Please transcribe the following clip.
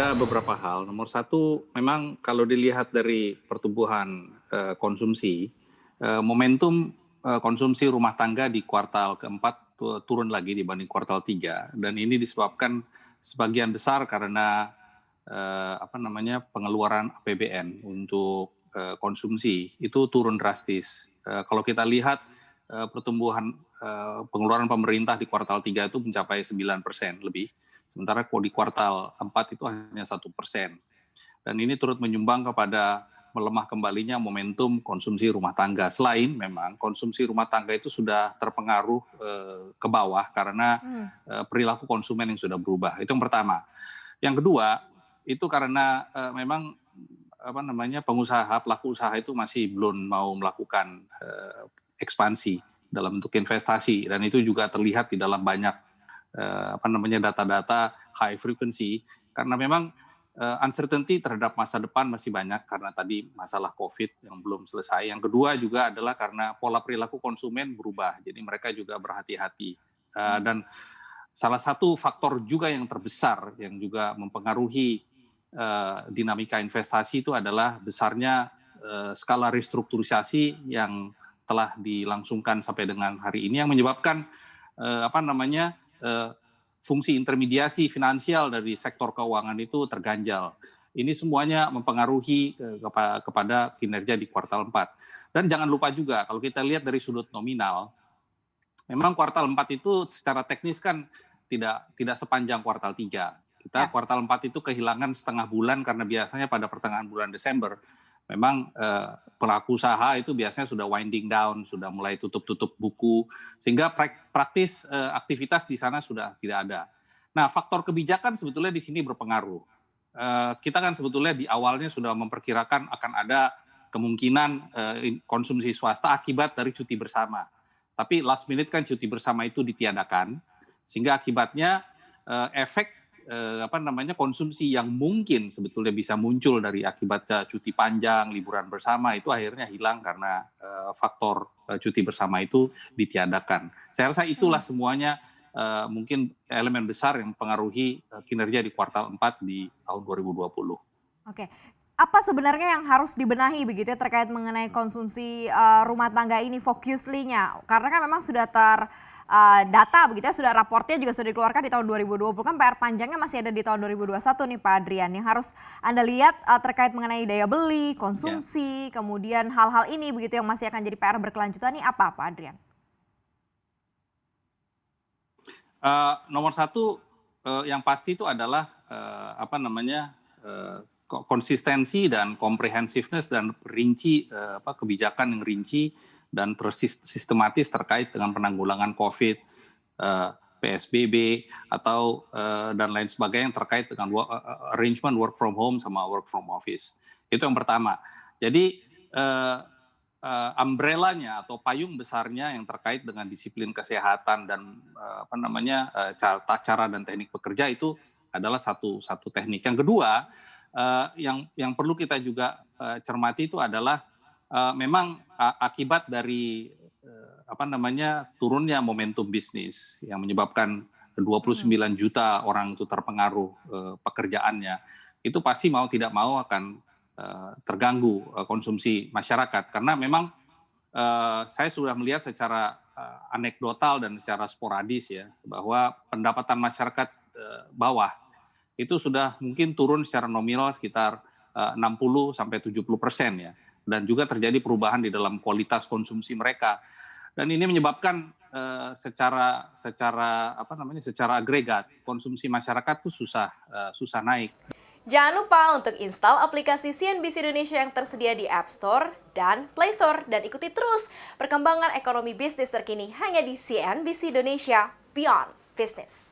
Ada beberapa hal. Nomor satu, memang kalau dilihat dari pertumbuhan konsumsi, momentum konsumsi rumah tangga di kuartal keempat turun lagi dibanding kuartal 3. Dan ini disebabkan sebagian besar karena pengeluaran APBN untuk konsumsi itu turun drastis. Kalau kita lihat pertumbuhan pengeluaran pemerintah di kuartal 3 itu mencapai 9% lebih. Sementara di kuartal 4 itu hanya 1%. Dan ini turut menyumbang kepada melemah kembalinya momentum konsumsi rumah tangga. Selain memang konsumsi rumah tangga itu sudah terpengaruh ke bawah karena perilaku konsumen yang sudah berubah. Itu yang pertama. Yang kedua, itu karena memang pengusaha, pelaku usaha itu masih belum mau melakukan ekspansi dalam bentuk investasi. Dan itu juga terlihat di dalam banyak data-data high frequency, karena memang uncertainty terhadap masa depan masih banyak karena tadi masalah COVID yang belum selesai. Yang kedua juga adalah karena pola perilaku konsumen berubah, jadi mereka juga berhati-hati. Dan salah satu faktor juga yang terbesar yang juga mempengaruhi dinamika investasi itu adalah besarnya skala restrukturisasi yang telah dilangsungkan sampai dengan hari ini, yang menyebabkan fungsi intermediasi finansial dari sektor keuangan itu terganjal. Ini semuanya mempengaruhi kepada kinerja di kuartal 4. Dan jangan lupa juga, kalau kita lihat dari sudut nominal, memang kuartal 4 itu secara teknis kan tidak sepanjang kuartal 3. Kita kuartal 4 itu kehilangan setengah bulan karena biasanya pada pertengahan bulan Desember memang pelaku usaha itu biasanya sudah winding down, sudah mulai tutup buku, sehingga praktis aktivitas di sana sudah tidak ada. Nah, faktor kebijakan sebetulnya di sini berpengaruh. Kita kan sebetulnya di awalnya sudah memperkirakan akan ada kemungkinan konsumsi swasta akibat dari cuti bersama. Tapi last minute kan cuti bersama itu ditiadakan, sehingga akibatnya efek konsumsi yang mungkin sebetulnya bisa muncul dari akibat cuti panjang, liburan bersama itu akhirnya hilang karena faktor cuti bersama itu ditiadakan. Saya rasa itulah semuanya mungkin elemen besar yang mempengaruhi kinerja di kuartal 4 di tahun 2020. Oke. Apa sebenarnya yang harus dibenahi begitu ya terkait mengenai konsumsi rumah tangga ini fokusly-nya? Karena kan memang sudah data begitu ya, sudah raportnya juga sudah dikeluarkan di tahun 2020, kan PR panjangnya masih ada di tahun 2021 nih Pak Adrian. Yang harus Anda lihat terkait mengenai daya beli, konsumsi, kemudian hal-hal ini begitu yang masih akan jadi PR berkelanjutan nih apa Pak Adrian? Nomor satu yang pasti itu adalah konsistensi dan comprehensiveness dan rinci kebijakan yang rinci dan sistematis terkait dengan penanggulangan COVID, PSBB atau dan lain sebagainya yang terkait dengan arrangement work from home sama work from office. Itu yang pertama. Jadi umbrellanya atau payung besarnya yang terkait dengan disiplin kesehatan dan cara dan teknik bekerja itu adalah satu teknik. Yang kedua, yang perlu kita juga cermati itu adalah memang akibat dari turunnya momentum bisnis yang menyebabkan 29 juta orang itu terpengaruh pekerjaannya, itu pasti mau tidak mau akan terganggu konsumsi masyarakat, karena memang saya sudah melihat secara anekdotal dan secara sporadis ya bahwa pendapatan masyarakat bawah itu sudah mungkin turun secara nominal sekitar 60-70% ya, dan juga terjadi perubahan di dalam kualitas konsumsi mereka, dan ini menyebabkan secara agregat konsumsi masyarakat tuh susah naik. Jangan lupa untuk install aplikasi CNBC Indonesia yang tersedia di App Store dan Play Store, dan ikuti terus perkembangan ekonomi bisnis terkini hanya di CNBC Indonesia Beyond Business.